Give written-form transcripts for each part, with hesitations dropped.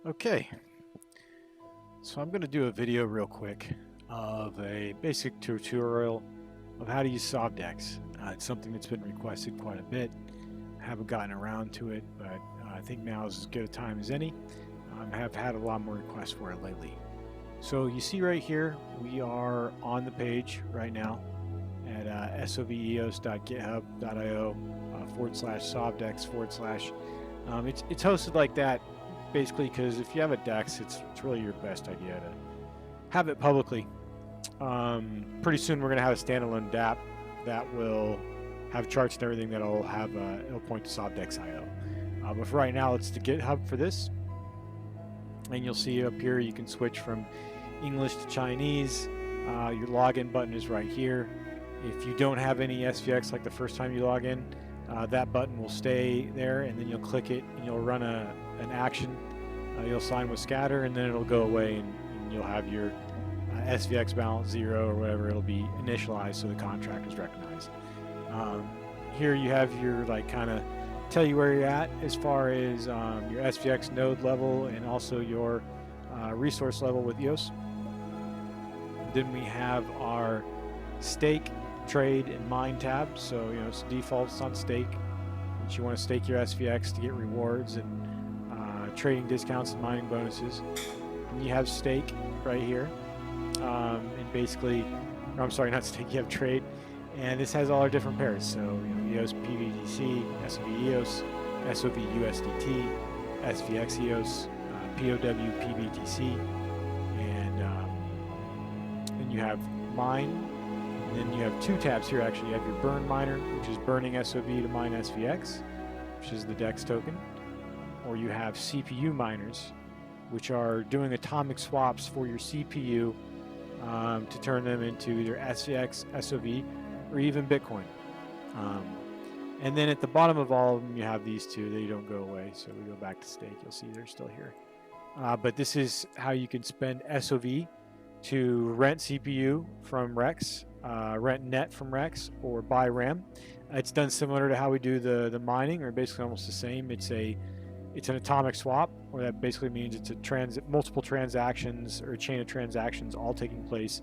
Okay, so I'm going to do a video real quick of a basic tutorial of how to use SOVDEX. It's something that's been requested quite a bit. I haven't gotten around to it, but I think now is as good a time as any. I have had a lot more requests for it lately. So you see right here, we are on the page right now at SOVDEX.github.io /SOVDEX / it's hosted like that basically because if you have a DEX, it's really your best idea to have it publicly. Pretty soon we're going to have a standalone DApp that will have charts and everything that'll have it'll point to SOVDEX.io. But for right now, it's the GitHub for this. And you'll see up here you can switch from English to Chinese. Your login button is right here. If you don't have any SVX like the first time you log in, that button will stay there, and then you'll click it and you'll run an action. You'll sign with scatter, and then it'll go away, and you'll have your SVX balance 0 or whatever. It'll be initialized so the contract is recognized. Here you have your kind of tell you where you're at as far as your SVX node level and also your resource level with EOS. Then we have our stake, trade, and mine tab. So it's default, it's on stake. But you want to stake your SVX to get rewards and trading discounts and mining bonuses. And you have stake right here, and basically, or I'm sorry, not stake. You have trade, and this has all our different pairs. So EOS PBTC, SOV EOS, SOV USDT, SVX EOS, POW PBTC, and then you have mine. And then you have two tabs here. Actually, you have your burn miner, which is burning SOV to mine SVX, which is the DEX token, or you have CPU miners, which are doing atomic swaps for your CPU to turn them into either SVX, SOV, or even Bitcoin. And then at the bottom of all of them, you have these two. They don't go away. So we go back to stake. You'll see they're still here. But this is how you can spend SOV to rent CPU from Rex, rent net from Rex, or buy RAM. It's done similar to how we do the mining, or basically almost the same. It's an atomic swap, or that basically means it's multiple transactions or a chain of transactions all taking place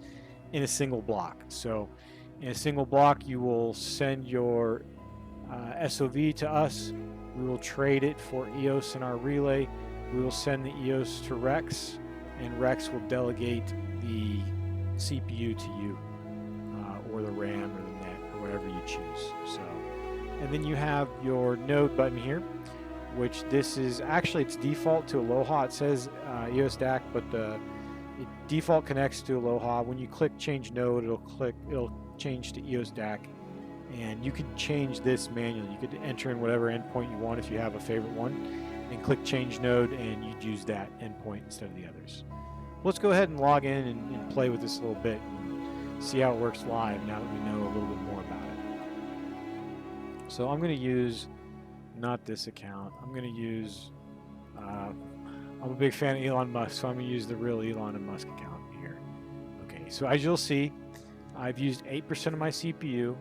in a single block. So in a single block, you will send your SOV to us. We will trade it for EOS in our relay. We will send the EOS to Rex, and Rex will delegate the CPU to you, or the RAM or the net, or whatever you choose. So, and then you have your node button here, which this is actually, it's default to Aloha. It says EOS DAC, but it default connects to Aloha. When you click change node, it'll change to EOS DAC, and you can change this manually. You could enter in whatever endpoint you want if you have a favorite one, and click change node, and you'd use that endpoint instead of the others. Let's go ahead and log in and play with this a little bit and see how it works live now that we know a little bit more about it. So I'm going to use not this account. I'm going to use, I'm a big fan of Elon Musk, so I'm going to use the real Elon and Musk account here. Okay, so as you'll see, I've used 8% of my CPU.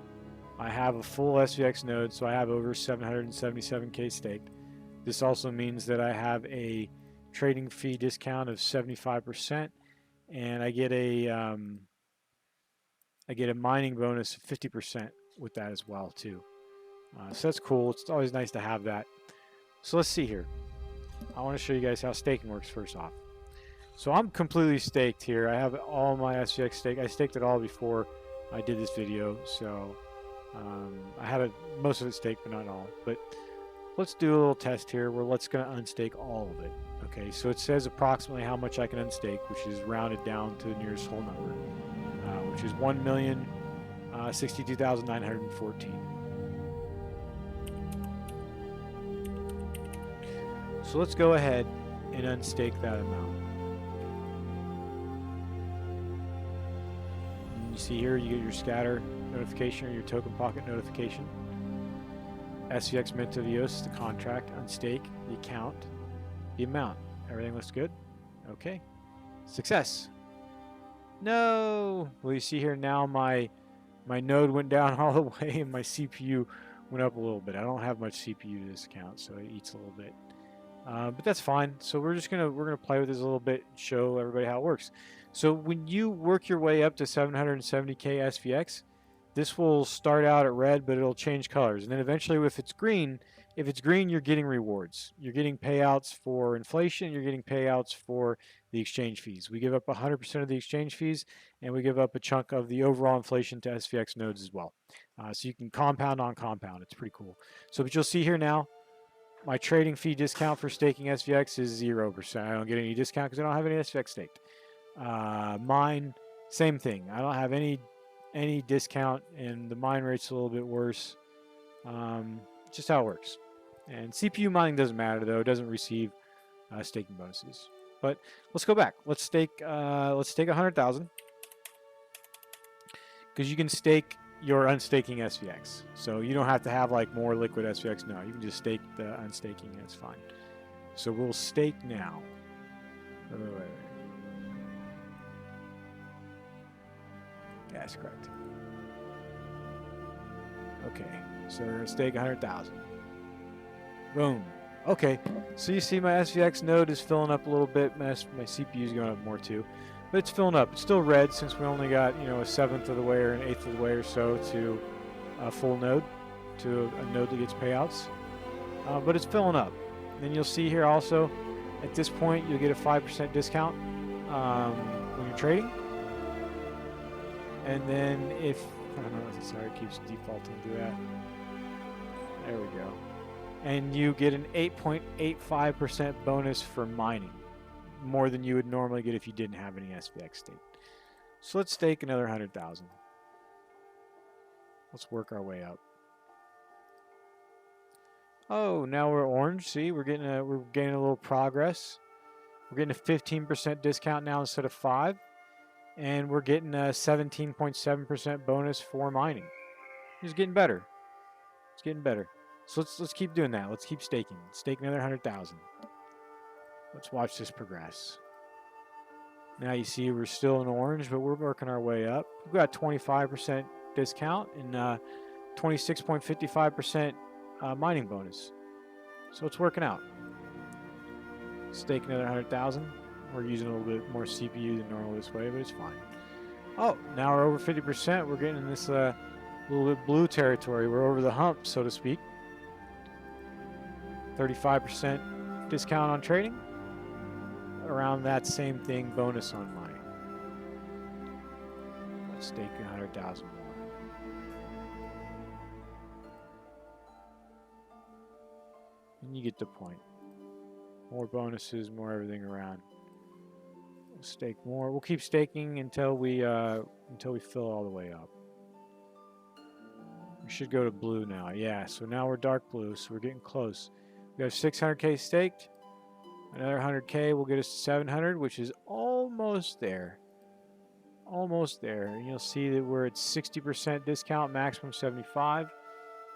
I have a full SVX node, so I have over 777K staked. This also means that I have a trading fee discount of 75%, and I get a mining bonus of 50% with that as well too. So that's cool. It's always nice to have that. So let's see here. I want to show you guys how staking works first off. So I'm completely staked here. I have all my SVX staked. I staked it all before I did this video, so I had most of it staked, but not all. But let's do a little test here where let's going to unstake all of it. Okay, so it says approximately how much I can unstake, which is rounded down to the nearest whole number, which is 1,062,914. So let's go ahead and unstake that amount. And you see here, you get your scatter notification or your token pocket notification. SVX mint of EOS, the contract, unstake, the account, the amount. Everything looks good? Okay. Success. No! Well, you see here now my node went down all the way and my CPU went up a little bit. I don't have much CPU to this account, so it eats a little bit. But that's fine. So we're gonna play with this a little bit, and show everybody how it works. So when you work your way up to 770k SVX, this will start out at red, but it'll change colors, and then eventually, if it's green, you're getting rewards. You're getting payouts for inflation. You're getting payouts for the exchange fees. We give up 100% of the exchange fees, and we give up a chunk of the overall inflation to SVX nodes as well. So you can compound on compound. It's pretty cool. So what you'll see here now, my trading fee discount for staking SVX is 0%. I don't get any discount because I don't have any SVX staked. Mine, same thing. I don't have any discount, and the mine rate's a little bit worse. Just how it works. And CPU mining doesn't matter though; it doesn't receive staking bonuses. But let's go back. Let's stake 100,000 because you can stake your unstaking SVX. So you don't have to have like more liquid SVX. No, you can just stake the unstaking. That's fine. So we'll stake now. Wait. Yeah, that's correct. Okay, so we're gonna stake 100,000. Boom. Okay, so you see my SVX node is filling up a little bit. My CPU is going up more too, but it's filling up. It's still red since we only got a seventh of the way or an eighth of the way or so to a full node, to a node that gets payouts. But it's filling up. Then you'll see here also, at this point, you'll get a 5% discount when you're trading. And then if I don't know, sorry, it keeps defaulting to that. There we go. And you get an 8.85% bonus for mining, more than you would normally get if you didn't have any SVX staked. So let's stake another 100,000. Let's work our way up. Oh, now we're orange. See, we're getting a little progress. We're getting a 15% discount now instead of 5, and we're getting a 17.7% bonus for mining. It's getting better. It's getting better. So let's keep doing that. Let's keep staking. Stake another 100,000. Let's watch this progress. Now you see we're still in orange, but we're working our way up. We've got 25% discount and 26.55% mining bonus. So it's working out. Stake another 100,000. We're using a little bit more CPU than normal this way, but it's fine. Oh, now we're over 50%. We're getting in this little bit blue territory. We're over the hump, so to speak. 35% discount on trading. Around that same thing, bonus on mining. Let's stake 100,000 more. And you get the point. More bonuses, more everything around. We'll stake more. We'll keep staking until we fill all the way up. We should go to blue now. Yeah, so now we're dark blue, so we're getting close. We have 600k staked. Another 100k will get us to 700, which is almost there. Almost there. And you'll see that we're at 60% discount, maximum 75.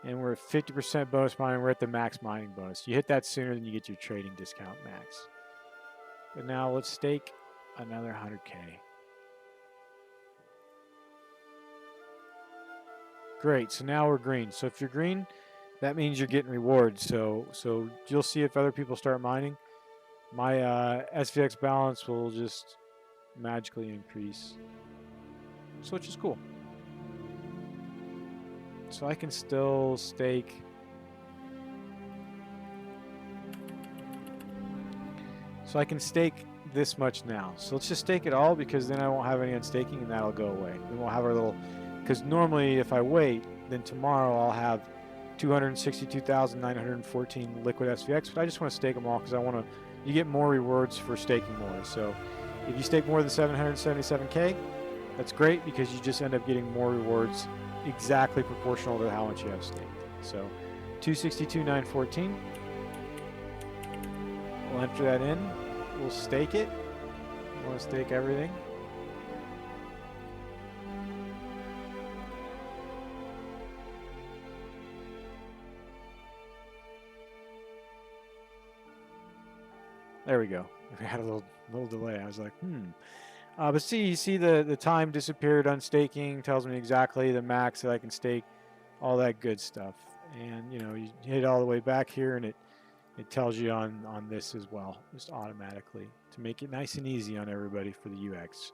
And we're at 50% bonus mining. We're at the max mining bonus. You hit that sooner than you get your trading discount max. But now let's stake another 100k. Great, so now we're green. So if you're green, that means you're getting rewards. So you'll see if other people start mining, my SVX balance will just magically increase. So which is cool. So I can still stake. So I can stake this much now. So let's just stake it all, because then I won't have any unstaking and that'll go away. Then we'll have our little, because normally if I wait, then tomorrow I'll have 262,914 liquid SVX, but I just want to stake them all because I want to, you get more rewards for staking more. So if you stake more than 777k, that's great, because you just end up getting more rewards exactly proportional to how much you have staked. So 262,914. We'll enter that in. We'll stake it. We want to stake everything. There we go. We had a little delay. I was like, but see, you see the time disappeared on staking, tells me exactly the max that I can stake, all that good stuff. And you hit all the way back here, and it it tells you on this as well, just automatically to make it nice and easy on everybody for the UX.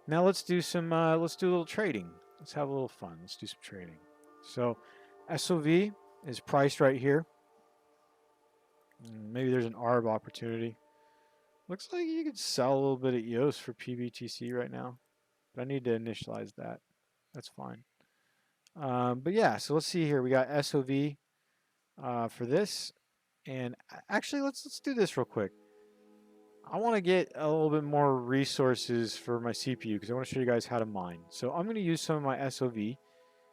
Now let's do a little trading. Let's have a little fun. Let's do some trading. So SOV is priced right here. Maybe there's an ARB opportunity. Looks like you could sell a little bit of EOS for PBTC right now, but I need to initialize that. That's fine. But yeah, so let's see here. We got SOV for this, and actually let's do this real quick. I want to get a little bit more resources for my CPU because I want to show you guys how to mine. So I'm going to use some of my SOV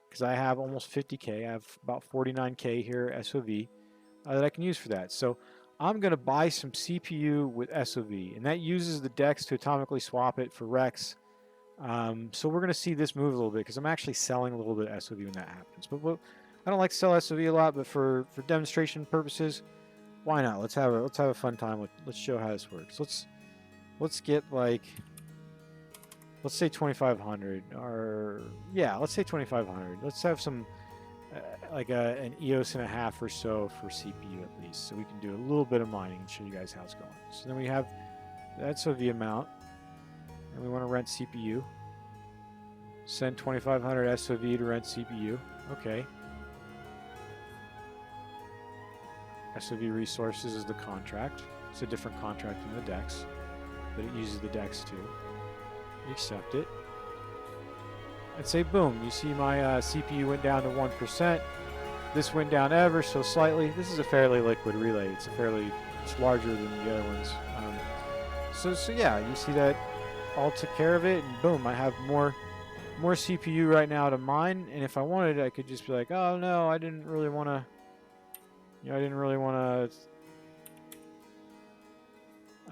because I have almost 50K. I have about 49K here SOV that I can use for that. So I'm going to buy some CPU with SOV, and that uses the DEX to atomically swap it for Rex. So we're going to see this move a little bit because I'm actually selling a little bit of SOV when that happens. But I don't like to sell SOV a lot, but for demonstration purposes, why not? Let's have a fun time. Let's show how this works. Let's get like, let's say 2,500, or yeah, let's say 2,500. Let's have some like an EOS and a half or so for CPU at least, so we can do a little bit of mining and show you guys how it's going. So then we have the SOV amount, and we want to rent CPU. Send 2,500 SOV to rent CPU. Okay. SOV resources is the contract. It's a different contract than the DEX, but it uses the DEX too. You accept it. And say boom, you see my CPU went down to 1%. This went down ever so slightly. This is a fairly liquid relay. It's larger than the other ones. So yeah, you see that all took care of it, and boom, I have more CPU right now to mine. And if I wanted, I could just be like, oh no, I didn't really want to. I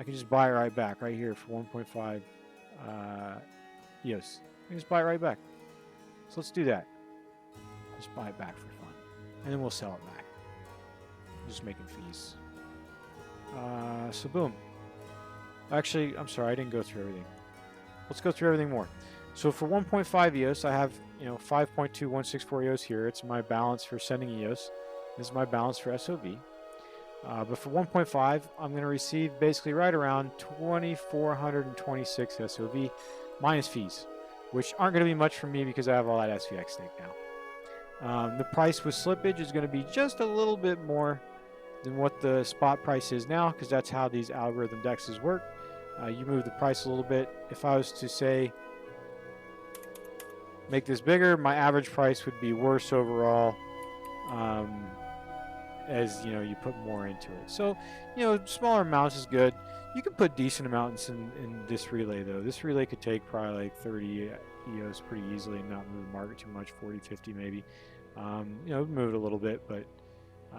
could just buy it right back right here for 1.5 EOS. I can just buy it right back. So let's do that. Just buy it back for fun, and then we'll sell it back. Just making fees. So boom. Actually, I'm sorry, I didn't go through everything. Let's go through everything more. So for 1.5 EOS, I have 5.2164 EOS here. It's my balance for sending EOS. This is my balance for SOV. But for 1.5, I'm going to receive basically right around 2,426 SOV minus fees, which aren't going to be much for me because I have all that SVX stake now. The price with slippage is going to be just a little bit more than what the spot price is now, because that's how these algorithm DEXs work. You move the price a little bit. If I was to say make this bigger, my average price would be worse overall. As you put more into it. So, smaller amounts is good. You can put decent amounts in this relay though. This relay could take probably like 30 EOS pretty easily and not move the market too much, 40, 50 maybe. Move it a little bit, but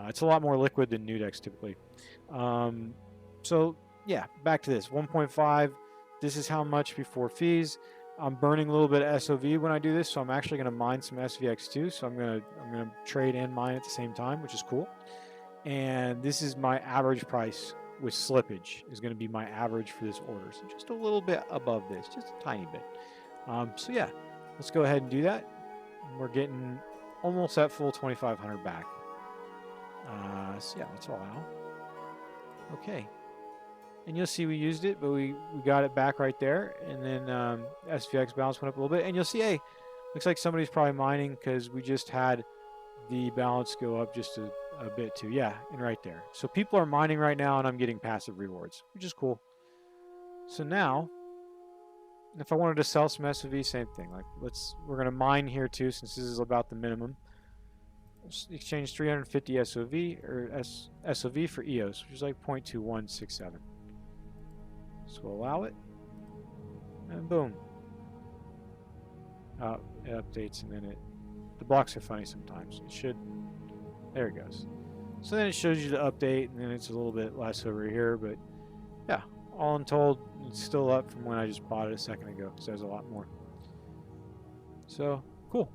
it's a lot more liquid than NewDex typically. So yeah, back to this 1.5. This is how much before fees. I'm burning a little bit of SOV when I do this, so I'm actually going to mine some SVX too. So I'm going to trade and mine at the same time, which is cool. And this is my average price with slippage is going to be my average for this order. So just a little bit above this, just a tiny bit. So yeah, let's go ahead and do that. We're getting almost at full 2,500 back. So yeah, let's allow. Okay. And you'll see we used it, but we got it back right there. And then SVX balance went up a little bit. And you'll see, hey, looks like somebody's probably mining because we just had the balance go up just a bit too. Yeah, and right there. So people are mining right now, and I'm getting passive rewards, which is cool. So now, if I wanted to sell some SOV, same thing. Like we're going to mine here too, since this is about the minimum. Let's exchange 350 SOV or SOV for EOS, which is like 0.2167. So we'll allow it, and boom. It updates, and then the blocks are funny sometimes. There it goes. So then it shows you the update, and then it's a little bit less over here, but yeah, all in told, it's still up from when I just bought it a second ago, so there's a lot more. So, cool.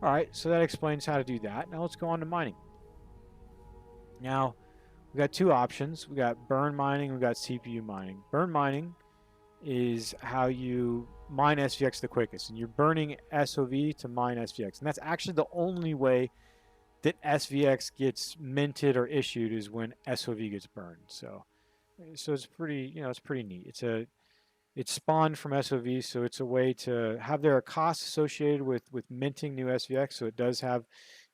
All right, so that explains how to do that. Now let's go on to mining. Now, we got two options. We got burn mining, we got CPU mining. Burn mining is how you mine SVX the quickest, and you're burning SOV to mine SVX, and that's actually the only way that SVX gets minted or issued is when SOV gets burned. So it's pretty, it's pretty neat. It's spawned from SOV, so it's a way to have there a cost associated with minting new SVX. So it does have,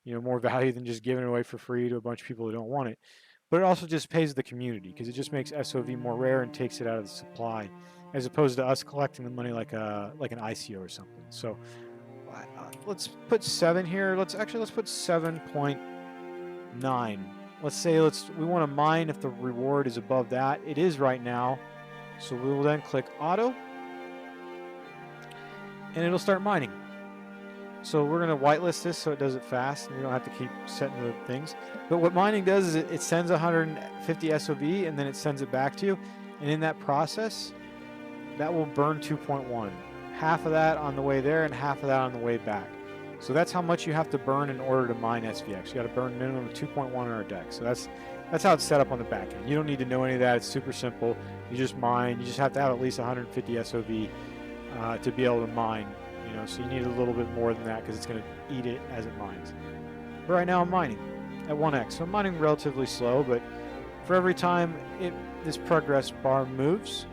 more value than just giving it away for free to a bunch of people who don't want it. But it also just pays the community because it just makes SOV more rare and takes it out of the supply, as opposed to us collecting the money like an ICO or something. So let's put 7 here. Let's put 7.9. Let's say we want to mine if the reward is above that. It is right now. So we will then click auto and it'll start mining. So we're going to whitelist this so it does it fast and we don't have to keep setting the things. But what mining does is it sends 150 SOV and then it sends it back to you. And in that process, that will burn 2.1. Half of that on the way there and half of that on the way back. So that's how much you have to burn in order to mine SVX. You got to burn a minimum of 2.1 on our deck. So that's how it's set up on the back end. You don't need to know any of that. It's super simple. You just mine. You just have to have at least 150 SOV to be able to mine. So you need a little bit more than that because it's going to eat it as it mines. But right now I'm mining at 1x. So I'm mining relatively slow, but for every time this progress bar moves,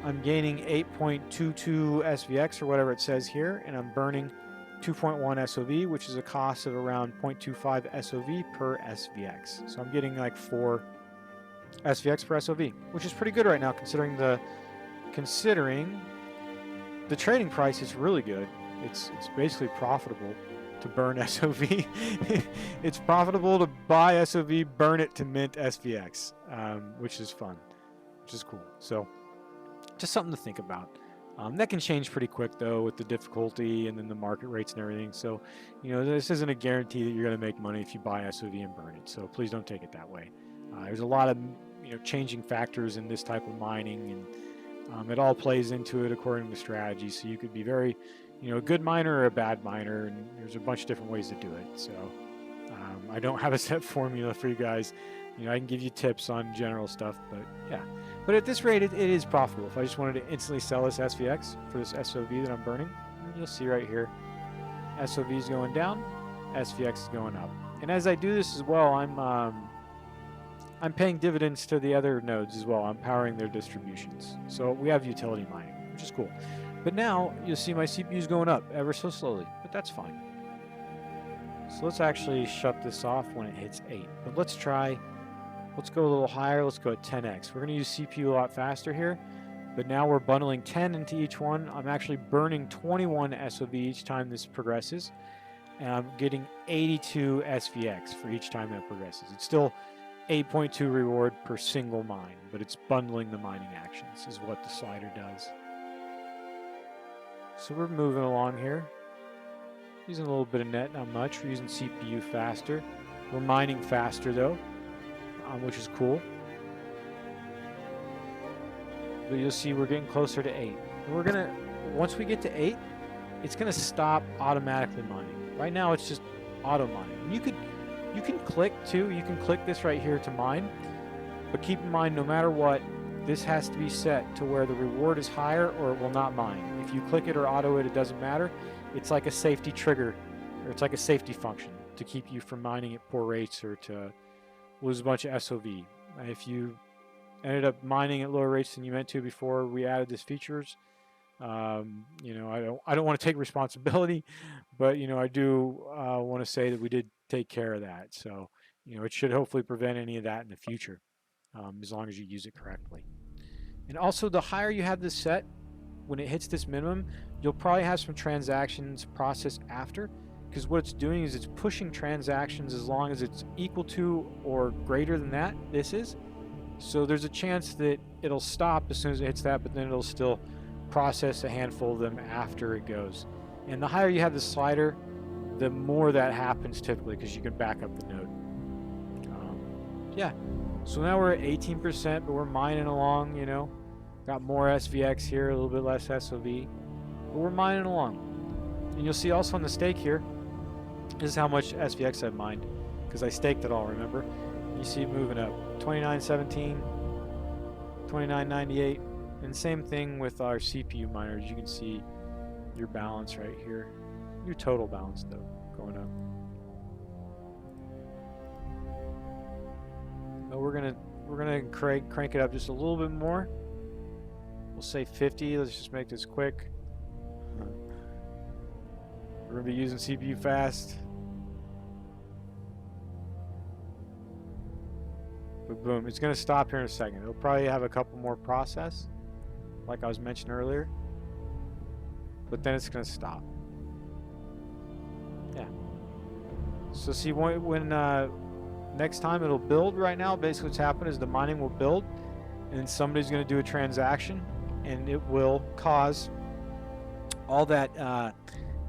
I'm gaining 8.22 SVX or whatever it says here, and I'm burning 2.1 SOV, which is a cost of around 0.25 SOV per SVX. So I'm getting like 4 SVX per SOV, which is pretty good right now considering the trading price is really good. It's basically profitable to burn SOV. It's profitable to buy SOV, burn it to mint SVX, which is fun, which is cool. So just something to think about. That can change pretty quick though with the difficulty and then the market rates and everything. So, this isn't a guarantee that you're going to make money if you buy SOV and burn it. So please don't take it that way. There's a lot of changing factors in this type of mining, and it all plays into it according to strategy. So you could be very, a good miner or a bad miner, and there's a bunch of different ways to do it. So I don't have a set formula for you guys. I can give you tips on general stuff, but yeah. But at this rate, it is profitable. If I just wanted to instantly sell this SVX for this SOV that I'm burning, you'll see right here, SOV is going down, SVX is going up. And as I do this as well, I'm paying dividends to the other nodes as well. I'm powering their distributions. So we have utility mining, which is cool. But now you'll see my CPU is going up ever so slowly, but that's fine. So let's actually shut this off when it hits 8. But let's go a little higher. Let's go at 10x. We're going to use CPU a lot faster here, but now we're bundling 10 into each one. I'm actually burning 21 SOV each time this progresses, and I'm getting 82 SVX for each time that progresses. It's still 8.2 reward per single mine, but it's bundling the mining actions is what the slider does. So we're moving along here. Using a little bit of net, not much. We're using CPU faster. We're mining faster though, which is cool. But you'll see we're getting closer to 8. And once we get to 8, it's gonna stop automatically mining. Right now it's just auto mining. And you can click too. You can click this right here to mine, but keep in mind, no matter what, this has to be set to where the reward is higher or it will not mine. If you click it or auto it, it doesn't matter. It's like a safety trigger, or it's like a safety function to keep you from mining at poor rates or to lose a bunch of SOV. If you ended up mining at lower rates than you meant to before we added these features, I don't want to take responsibility, but I do want to say that we did take care of that. So it should hopefully prevent any of that in the future, as long as you use it correctly. And also, the higher you have this set, when it hits this minimum, you'll probably have some transactions processed after, because what it's doing is it's pushing transactions as long as it's equal to or greater than that this is. So there's a chance that it'll stop as soon as it hits that, but then it'll still process a handful of them after it goes. And the higher you have the slider, the more that happens typically, because you can back up the node. Yeah, so now we're at 18%, but we're mining along, got more SVX here, a little bit less SOV, but we're mining along. And you'll see also on the stake here, this is how much SVX I've mined, because I staked it all, remember? You see it moving up, 29.17, 29.98, and same thing with our CPU miners. You can see your balance right here, your total balance though, going up. But we're gonna crank it up just a little bit more. We'll say 50. Let's just make this quick. We're gonna be using CPU fast. But boom, it's gonna stop here in a second. It'll probably have a couple more process, like I was mentioning earlier. But then it's gonna stop. Yeah. So see when next time it'll build. Right now, basically what's happened is the mining will build, and then somebody's gonna do a transaction, and it will cause all that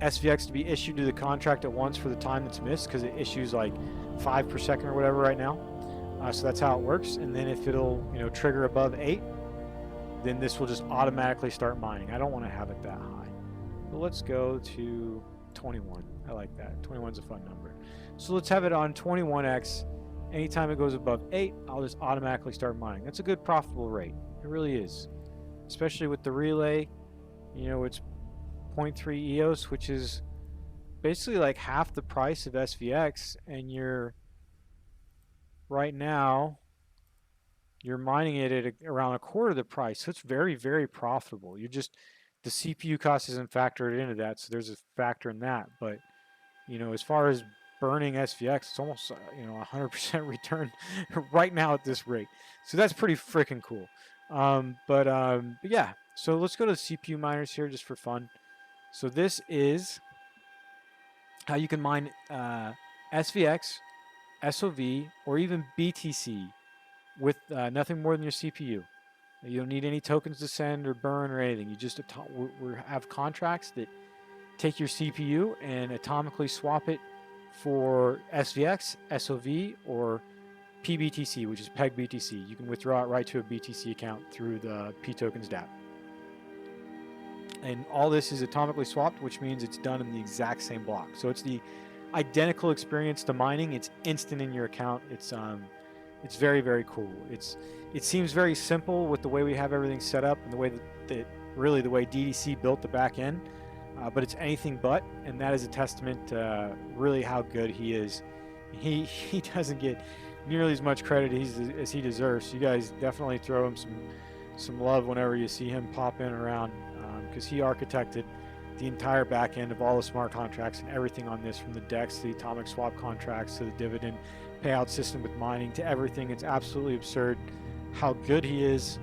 SVX to be issued to the contract at once for the time that's missed, because it issues like 5 per second or whatever right now. So that's how it works. And then if it'll trigger above 8, then this will just automatically start mining. I don't want to have it that high. But let's go to 21. I like that. 21's a fun number. So let's have it on 21x. Anytime it goes above 8, I'll just automatically start mining. That's a good profitable rate. It really is. Especially with the relay. It's 0.3 EOS, which is basically like half the price of SVX, and right now you're mining it at around a quarter the price, so it's very, very profitable. The CPU cost isn't factored into that, so there's a factor in that. But as far as burning SVX, it's almost 100% return right now at this rate, so that's pretty freaking cool. But yeah, so let's go to the CPU miners here just for fun. So this is how you can mine SVX, SOV, or even BTC with nothing more than your CPU. You don't need any tokens to send or burn or anything. You just we have contracts that take your CPU and atomically swap it for SVX, SOV, or PBTC, which is PEG BTC. You can withdraw it right to a BTC account through the P-Tokens DApp. And all this is atomically swapped, which means it's done in the exact same block. So it's the identical experience to mining. It's instant in your account. It's very, very cool. It seems very simple with the way we have everything set up and the way that really the way DDC built the back end, but it's anything but, and that is a testament to really how good he is. He doesn't get nearly as much credit as he deserves. So you guys definitely throw him some love whenever you see him pop in around, because he architected the entire back end of all the smart contracts and everything on this, from the DEX to the atomic swap contracts to the dividend payout system with mining to everything. It's absolutely absurd how good he is,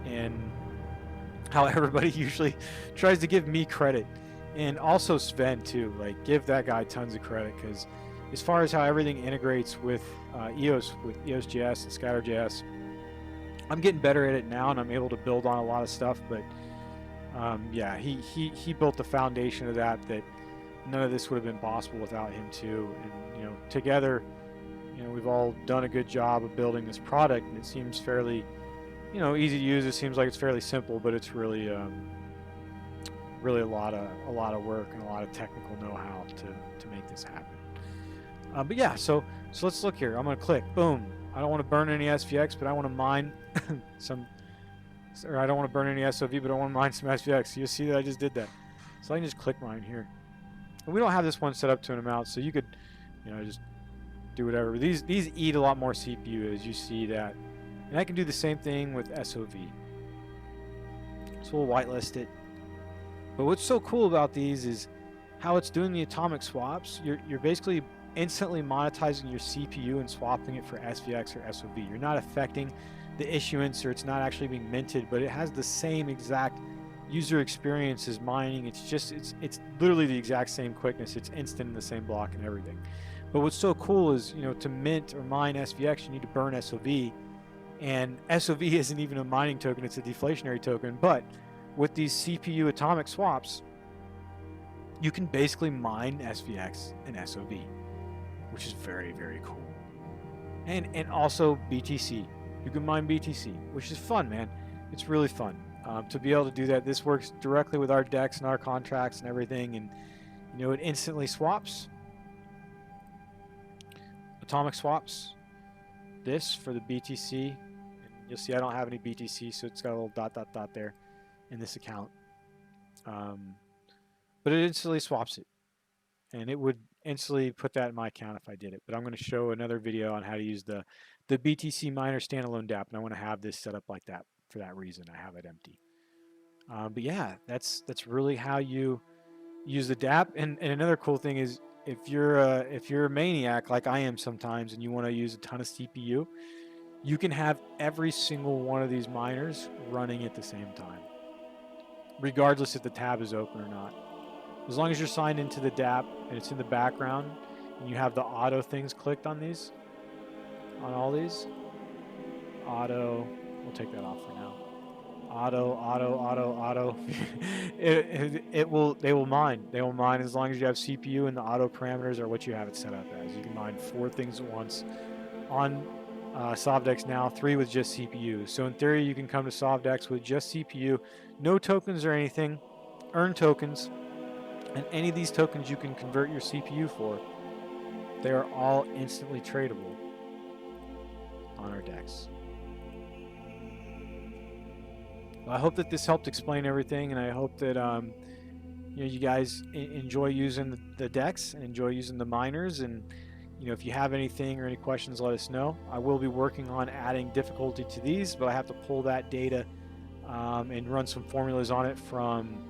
and how everybody usually tries to give me credit, and also Sven too. Like, give that guy tons of credit, because as far as how everything integrates with EOS, with EOS.js and Scatter.js, I'm getting better at it now, and I'm able to build on a lot of stuff. But yeah, he built the foundation of that none of this would have been possible without him too. And together, we've all done a good job of building this product, and it seems fairly easy to use. It seems like it's fairly simple, but it's really really a lot of work and a lot of technical know-how to make this happen. But yeah, so let's look here. I'm gonna click boom. I don't want to burn any SVX, but I want to mine or I don't want to burn any SOV, but I want to mine some SVX. You see that I just did that. So I can just click mine here. And we don't have this one set up to an amount, so you could just do whatever. These eat a lot more CPU, as you see that. And I can do the same thing with SOV. So we'll whitelist it. But what's so cool about these is how it's doing the atomic swaps. You're basically instantly monetizing your CPU and swapping it for SVX or SOV. You're not affecting the issuance, or it's not actually being minted, but it has the same exact user experience as mining. It's literally the exact same quickness. It's instant in the same block and everything. But what's so cool is, to mint or mine SVX, you need to burn SOV, and SOV isn't even a mining token, it's a deflationary token. But with these CPU atomic swaps, you can basically mine SVX and SOV, which is very, very cool. And also BTC. You can mine BTC, which is fun, man. It's really fun to be able to do that. This works directly with our DEX and our contracts and everything, and it instantly swaps. Atomic swaps this for the BTC, and you'll see I don't have any BTC, so it's got a little ... there in this account, but it instantly swaps it, and it would instantly put that in my account if I did it. But I'm going to show another video on how to use the BTC Miner standalone DApp, and I want to have this set up like that for that reason. I have it empty. But yeah, that's really how you use the DApp. And another cool thing is if you're a maniac like I am sometimes, and you want to use a ton of CPU, you can have every single one of these miners running at the same time, regardless if the tab is open or not. As long as you're signed into the DApp and it's in the background, and you have the auto things clicked on these, on all these, auto, we'll take that off for now. Auto. They will mine. They will mine as long as you have CPU and the auto parameters are what you have it set up as. You can mine 4 things at once on SOVDEX now, 3 with just CPU. So in theory, you can come to SOVDEX with just CPU, no tokens or anything, earn tokens, and any of these tokens you can convert your CPU for. They are all instantly tradable on our DEX. Well, I hope that this helped explain everything, and I hope that you guys enjoy using the DEX and enjoy using the miners. And if you have anything or any questions, let us know. I will be working on adding difficulty to these, but I have to pull that data and run some formulas on it from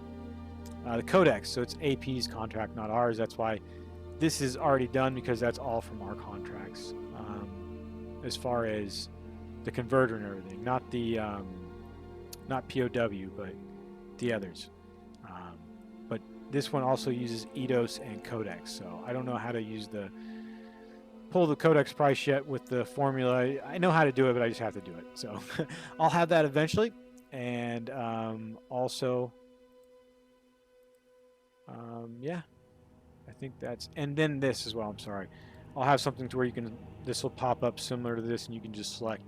the codex. So it's AP's contract, not ours. That's why this is already done, because that's all from our contracts, as far as the converter and everything, not the not POW, but the others. But this one also uses EDOS and codex, so I don't know how to pull the codex price yet with the formula. I know how to do it, but I just have to do it. So I'll have that eventually, and also, yeah, I think that's, and then this as well. I'm sorry, I'll have something to where this will pop up similar to this, and you can just select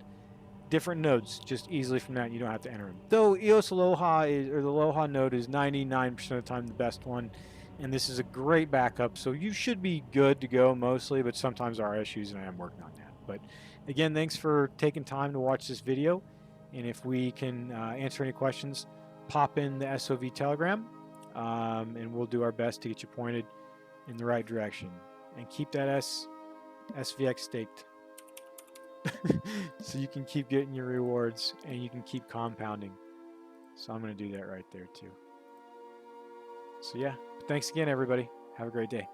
different nodes just easily from that. You don't have to enter them. Though EOS Aloha the Aloha node is 99% of the time the best one, and this is a great backup, so you should be good to go mostly, but sometimes there are issues, and I am working on that. But again, thanks for taking time to watch this video, and if we can answer any questions, pop in the SOV Telegram, and we'll do our best to get you pointed in the right direction, and keep that SVX staked. So you can keep getting your rewards and you can keep compounding. So I'm going to do that right there too. So yeah, thanks again, everybody. Have a great day.